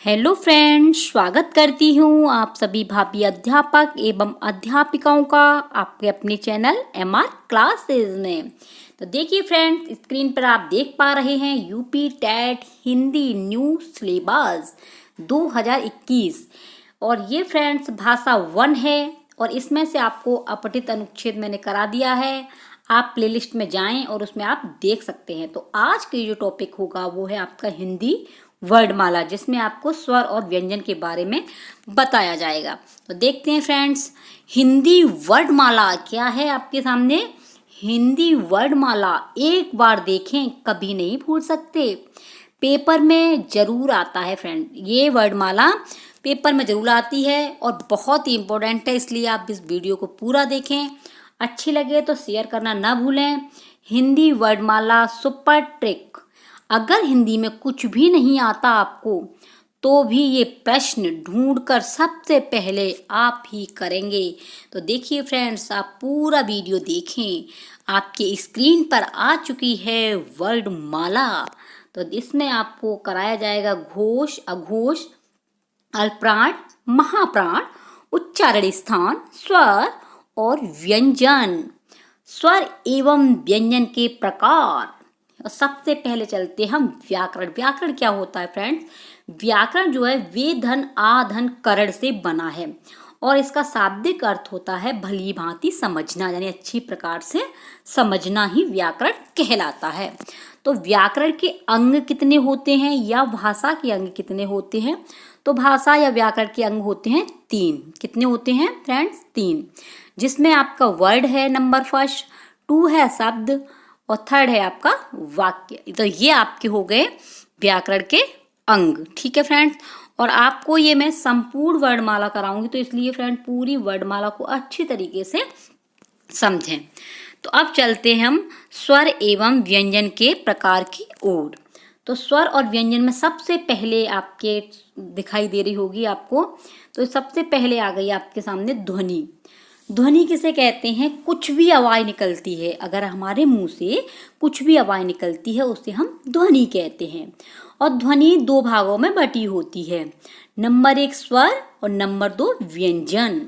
Hello friends, स्वागत करती हूँ आप सभी भाभी अध्यापक एवं अध्यापिकाओं का आपके अपने चैनल MR क्लासेस में। तो देखिए फ्रेंड्स, स्क्रीन पर आप देख पा रहे हैं UP TET Hindi new syllabus 2021 और ये फ्रेंड्स भाषा 1 है और इसमें से आपको अपठित अनुच्छेद मैंने करा दिया है। आप प्लेलिस्ट में जाएं और उसमें आप देख सकते हैं। तो आज के जो टॉपिक होगा वो है आपका हिंदी वर्णमाला, जिसमें आपको स्वर और व्यंजन के बारे में बताया जाएगा। तो देखते हैं फ्रेंड्स, हिंदी वर्णमाला क्या है आपके सामने। हिंदी वर्णमाला एक बार देखें कभी नहीं भूल सकते, पेपर में जरूर आता है फ्रेंड। ये वर्णमाला पेपर में जरूर आती है और बहुत ही इम्पोर्टेंट है, इसलिए आप इस वीडियो को पूरा देखें। अच्छी लगे तो शेयर करना ना भूलें। हिंदी वर्णमाला सुपर ट्रिक। अगर हिंदी में कुछ भी नहीं आता आपको तो भी ये प्रश्न ढूंढकर सबसे पहले आप ही करेंगे। तो देखिए फ्रेंड्स, आप पूरा वीडियो देखें। आपके स्क्रीन पर आ चुकी है वर्णमाला। तो इसमें आपको कराया जाएगा घोष, अघोष, अल्पप्राण, महाप्राण, उच्चारण स्थान, स्वर और व्यंजन। स्वर एवं व्यंजन के प्रकार। और सबसे पहले चलते हम व्याकरण। व्याकरण क्या होता है फ्रेंड्स? व्याकरण जो है वे धन आ धन करण से बना है और इसका शाब्दिक अर्थ होता है भली भांति समझना, यानी अच्छी प्रकार से समझना ही व्याकरण कहलाता है। तो व्याकरण के अंग कितने होते हैं या भाषा के अंग कितने होते हैं? तो भाषा या व्याकरण के अंग होते हैं 3। कितने होते हैं फ्रेंड्स? 3, जिसमें आपका वर्ड है नंबर फर्स्ट, 2 है शब्द और 3rd है आपका वाक्य। तो ये आपके हो गए व्याकरण के अंग। ठीक है फ्रेंड्स, और आपको ये मैं संपूर्ण वर्णमाला कराऊंगी, तो इसलिए फ्रेंड पूरी वर्णमाला को अच्छी तरीके से समझें। तो अब चलते हैं हम स्वर एवं व्यंजन के प्रकार की ओर। तो स्वर और व्यंजन में सबसे पहले आपके दिखाई दे रही होगी आपको, तो सबसे पहले आ गई आपके सामने ध्वनि। ध्वनि किसे कहते हैं? कुछ भी आवाज निकलती है, अगर हमारे मुंह से कुछ भी आवाज निकलती है उसे हम ध्वनि कहते हैं। और ध्वनि 2 भागों में बटी होती है, नंबर 1 स्वर और नंबर 2 व्यंजन।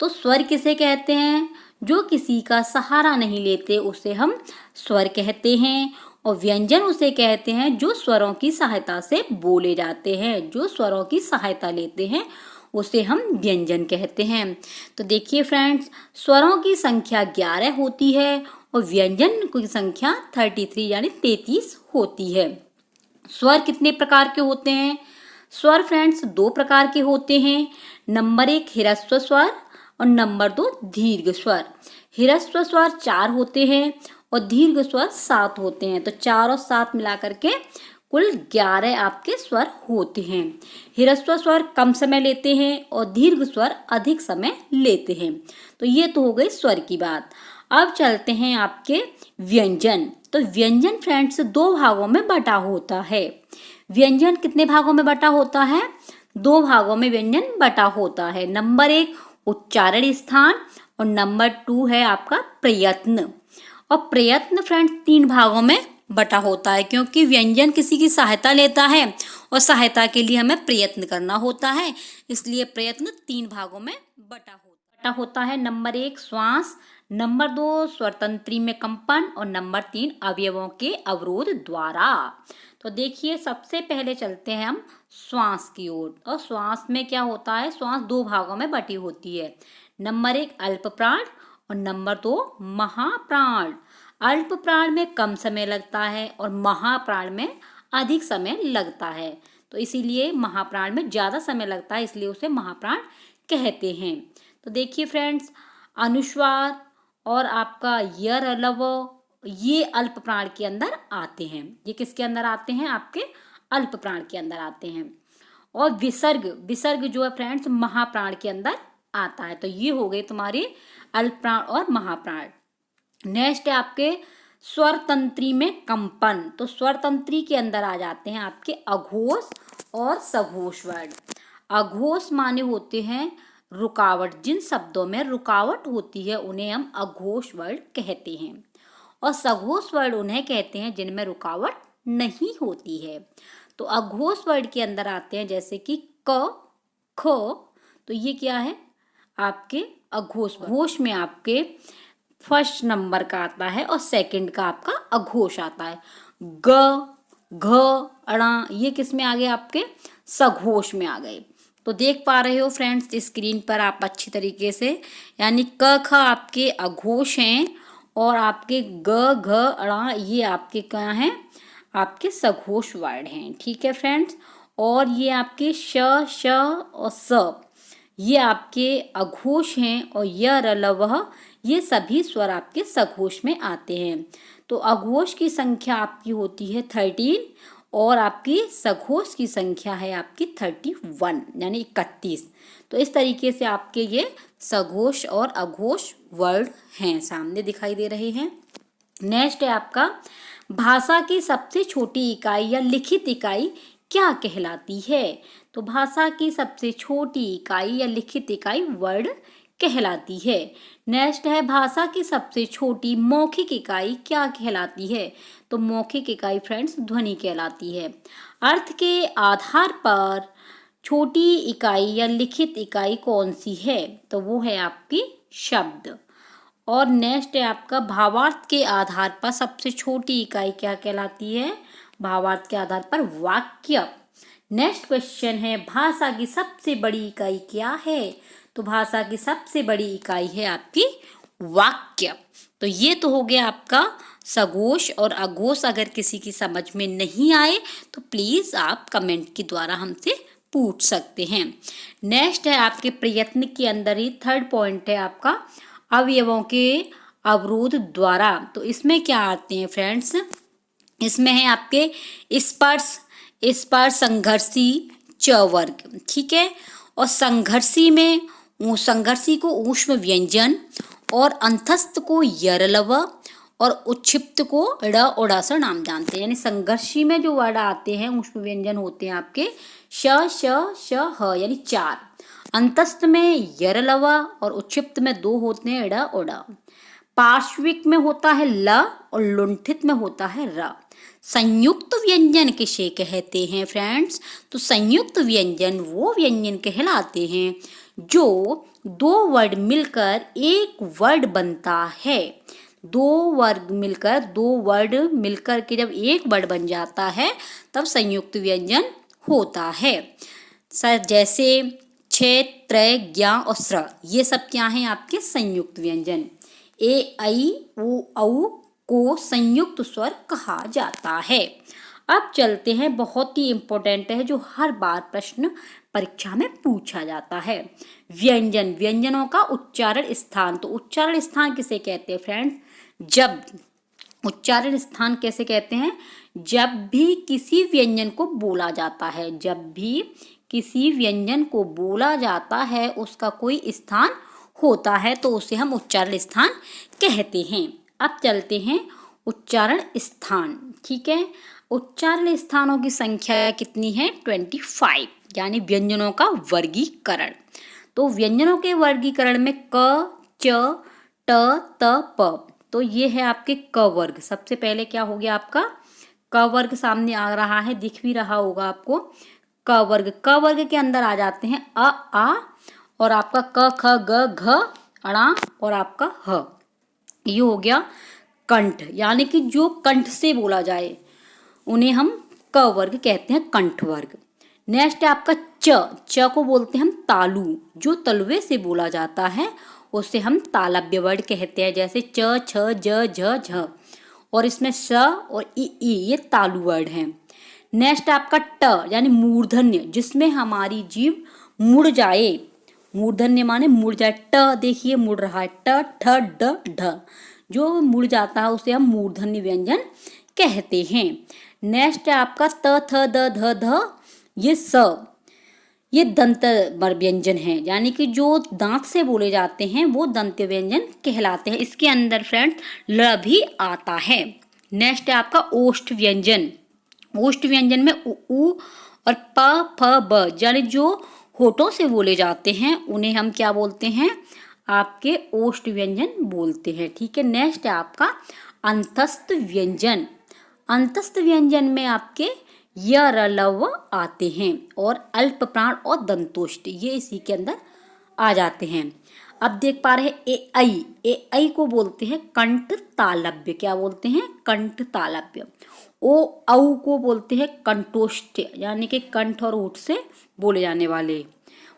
तो स्वर किसे कहते हैं? जो किसी का सहारा नहीं लेते उसे हम स्वर कहते हैं। और व्यंजन उसे कहते हैं जो स्वरों की सहायता से बोले जाते हैं। जो स्वरों की सहायता लेते हैं उसे हम व्यंजन कहते हैं। तो देखिए फ्रेंड्स, स्वरों की संख्या 11 होती है और व्यंजन की संख्या 33 यानी 33 होती है। स्वर कितने प्रकार के होते हैं? स्वर फ्रेंड्स 2 प्रकार के होते हैं, नंबर 1 ह्रस्व स्वर और नंबर 2 दीर्घ स्वर। ह्रस्व स्वर 4 होते हैं और दीर्घ स्वर 7 होते हैं। तो 4 और 7 मिला करके कुल 11 आपके स्वर होते हैं। ह्रस्व स्वर कम समय लेते हैं और दीर्घ स्वर अधिक समय लेते हैं। तो ये तो हो गई स्वर की बात। अब चलते हैं आपके व्यंजन। तो व्यंजन फ्रेंड्स 2 भागों में बटा होता है। व्यंजन कितने भागों में बटा होता है? 2 भागों में व्यंजन बटा होता है, नंबर 1 उच्चारण स्थान और नंबर 2 है आपका प्रयत्न। और प्रयत्न फ्रेंड्स 3 भागों में बटा होता है, क्योंकि व्यंजन किसी की सहायता लेता है और सहायता के लिए हमें प्रयत्न करना होता है, इसलिए प्रयत्न 3 भागों में बटा होता है। नंबर 1 श्वास, नंबर 2 स्वरतंत्री में कंपन और नंबर 3 अवयवों के अवरोध द्वारा। तो देखिए सबसे पहले चलते हैं हम श्वास की ओर। और श्वास में क्या होता है? श्वास 2 भागों में बटी होती है, नंबर 1 अल्प प्राण और नंबर 2 महाप्राण। अल्प प्राण में कम समय लगता है और महाप्राण में अधिक समय लगता है। तो इसीलिए महाप्राण में ज़्यादा समय लगता है, इसलिए उसे महाप्राण कहते हैं। तो देखिए फ्रेंड्स, अनुस्वार और आपका यर लव ये अल्प प्राण के अंदर आते हैं। ये किसके अंदर आते हैं? आपके अल्प प्राण के अंदर आते हैं। और विसर्ग, विसर्ग जो है फ्रेंड्स महाप्राण के अंदर आता है। तो ये हो गए तुम्हारे अल्प प्राण और महाप्राण। नेक्स्ट है आपके स्वर तंत्री में कंपन। तो स्वर तंत्री के अंदर आ जाते हैं आपके अघोष और सघोष वर्ड। अघोष माने होते हैं रुकावट। जिन शब्दों में रुकावट होती है उन्हें हम अघोष वर्ड कहते हैं और सघोष वर्ड उन्हें कहते हैं जिनमें रुकावट नहीं होती है। तो अघोष वर्ड के अंदर आते हैं जैसे कि क, ख, तो ये क्या है आपके अघोष। घोष में आपके फर्स्ट नंबर का आता है और सेकंड का आपका अघोष आता है। ग, घ, अणा ये किस में आ गए आपके सघोष में आ गए। तो देख पा रहे हो फ्रेंड्स स्क्रीन पर आप अच्छी तरीके से, यानी क ख आपके अघोष हैं और आपके ग घ अणा ये आपके क्या हैं आपके सघोष वर्ड हैं। ठीक है फ्रेंड्स, और ये आपके श, श और स ये आपके अघोष हैं और य, र, ल, वह ये सभी स्वर आपके सघोष में आते हैं। तो अघोष की संख्या आपकी होती है 13 और आपकी सघोष की संख्या है आपकी 31 यानी 31। तो इस तरीके से आपके ये सघोष और अघोष वर्ड हैं, सामने दिखाई दे रहे हैं। नेक्स्ट है आपका भाषा की सबसे छोटी इकाई या लिखित इकाई क्या कहलाती है। तो भाषा की सबसे छोटी इकाई या लिखित इकाई वर्ड कहलाती है। नेक्स्ट है भाषा की सबसे छोटी मौखिक इकाई क्या कहलाती है। तो मौखिक इकाई फ्रेंड्स ध्वनि कहलाती है। अर्थ के आधार पर छोटी इकाई या लिखित इकाई कौन सी है। तो वो है आपकी शब्द। और नेक्स्ट है आपका भावार्थ के आधार पर सबसे छोटी इकाई क्या कहलाती है। भावार्थ के आधार पर वाक्य। नेक्स्ट क्वेश्चन है भाषा की सबसे बड़ी इकाई क्या है। तो भाषा की सबसे बड़ी इकाई है आपकी वाक्य। तो ये तो हो गया आपका सघोष और अघोष। अगर किसी की समझ में नहीं आए तो प्लीज आप कमेंट के द्वारा हमसे पूछ सकते हैं। नेक्स्ट है आपके प्रयत्न के अंदर ही थर्ड पॉइंट है आपका अवयवों के अवरोध द्वारा। तो इसमें क्या आते हैं फ्रेंड्स, इसमें है आपके स्पर्श, स्पर्श संघर्षी च वर्ग। ठीक है, और संघर्षी में संघर्षी को ऊष्म व्यंजन और अंतस्थ को यरलव और उच्छिप्त को ड़ और ड़ से नाम जानते हैं। यानी संघर्षी में जो वर्ड आते हैं ऊष्म व्यंजन होते हैं आपके श, श, श, ह यानी 4। अंतस्थ में यरलव और उच्छिप्त में 2 होते हैं ड़ और ड़। पार्श्विक में होता है ल और लुंठित में होता है र। संयुक्त व्यंजन किसे कहते हैं फ्रेंड्स। तो संयुक्त व्यंजन वो व्यंजन कहलाते हैं जो 2 वर्ड मिलकर एक वर्ड बनता है। 2 वर्ड मिलकर के जब एक वर्ड बन जाता है तब संयुक्त व्यंजन होता है। जैसे छ, त्र, ज्ञ और स्र ये सब क्या हैं आपके संयुक्त व्यंजन। ए, ऐ, उ, औ को संयुक्त स्वर कहा जाता है। अब चलते हैं, बहुत ही इम्पोर्टेंट है जो हर बार प्रश्न परीक्षा में पूछा जाता है, व्यंजन, व्यंजनों का उच्चारण स्थान। तो उच्चारण स्थान किसे कहते हैं फ्रेंड्स। जब उच्चारण स्थान कैसे कहते हैं, जब भी किसी व्यंजन को बोला जाता है, जब भी किसी व्यंजन को बोला जाता है उसका कोई स्थान होता है तो उसे हम उच्चारण स्थान कहते हैं। अब चलते हैं उच्चारण स्थान। ठीक है, उच्चारण स्थानों की संख्या कितनी है 25, यानी व्यंजनों का वर्गीकरण। तो व्यंजनों के वर्गीकरण में क, च, ट, त, प। तो ये है आपके क वर्ग। सबसे पहले क्या हो गया आपका क वर्ग, सामने आ रहा है, दिख भी रहा होगा आपको क वर्ग। क वर्ग के अंदर आ जाते हैं अ, आ और आपका क, ख, ग, घ, अणा और आपका ह। ये हो गया कंठ, यानी कि जो कंठ से बोला जाए उन्हें हम क वर्ग कहते हैं, कंठ वर्ग। नेक्स्ट है आपका च को बोलते हैं हम तालु, जो तलवे से बोला जाता है उसे हम तालव्य वर्ड कहते हैं। जैसे च, छ, ज, झ, झ और इसमें स और ई ये तालु वर्ड हैं। नेक्स्ट आपका ट यानी मूर्धन्य, जिसमें हमारी जीभ मुड़ जाए। मूर्धन्य माने मुड़ जाए। ट देखिए मुड़ रहा है, ट, ठ, ड, ढ, जो मुड़ जाता है उसे हम मूर्धन्य व्यंजन कहते हैं। नेक्स्ट है आपका त, थ, द, ध, ध, ये स, ये दंत व्यंजन है, यानी कि जो दांत से बोले जाते हैं वो दंत व्यंजन कहलाते हैं। इसके अंदर फ्रेंड ल भी आता है। नेक्स्ट है आपका ओष्ठ व्यंजन। ओष्ठ व्यंजन में उ और प, फ, ब, यानी जो होठों से बोले जाते हैं उन्हें हम क्या बोलते हैं, आपके ओष्ठ व्यंजन बोलते हैं। ठीक है, नेक्स्ट है आपका अंतस्थ व्यंजन। अंतस्थ व्यंजन में आपके य र ल व आते हैं और अल्प प्राण और दंतोष्ट ये इसी के अंदर आ जाते हैं। अब देख पा रहे हैं ए ऐ को बोलते हैं कंठ तालव्य। क्या बोलते हैं? कंठ तालव्य। ओ औ को बोलते हैं कंठोष्ठ, यानी कि कंठ और होठ से बोले जाने वाले।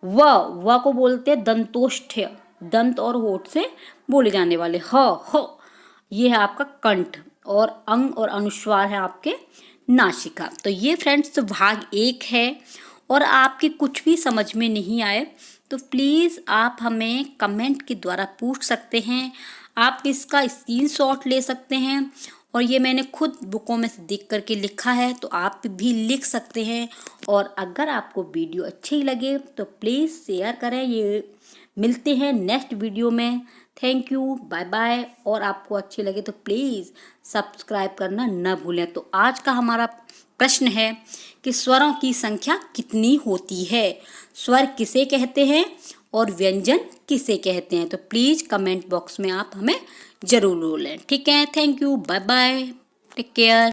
व को बोलते हैं दंतोष्ठ, दंत और होठ से बोले जाने वाले। ह ये है आपका कंठ और अंग और अनुस्वार है आपके नासिका। तो ये फ्रेंड्स भाग 1 है। और आपके कुछ भी समझ में नहीं आए तो प्लीज़ आप हमें कमेंट के द्वारा पूछ सकते हैं। आप इसका स्क्रीनशॉट ले सकते हैं और ये मैंने खुद बुकों में से देख करके लिखा है, तो आप भी लिख सकते हैं। और अगर आपको वीडियो अच्छी लगे तो प्लीज़ शेयर करें। ये मिलते हैं नेक्स्ट वीडियो में। Thank you, bye bye. और आपको अच्छी लगे तो प्लीज़ सब्सक्राइब करना न भूलें। तो आज का हमारा प्रश्न है कि स्वरों की संख्या कितनी होती है? स्वर किसे कहते हैं और व्यंजन किसे कहते हैं? तो प्लीज़ कमेंट बॉक्स में आप हमें ज़रूर बोलें। ठीक है, thank you, bye bye, take care.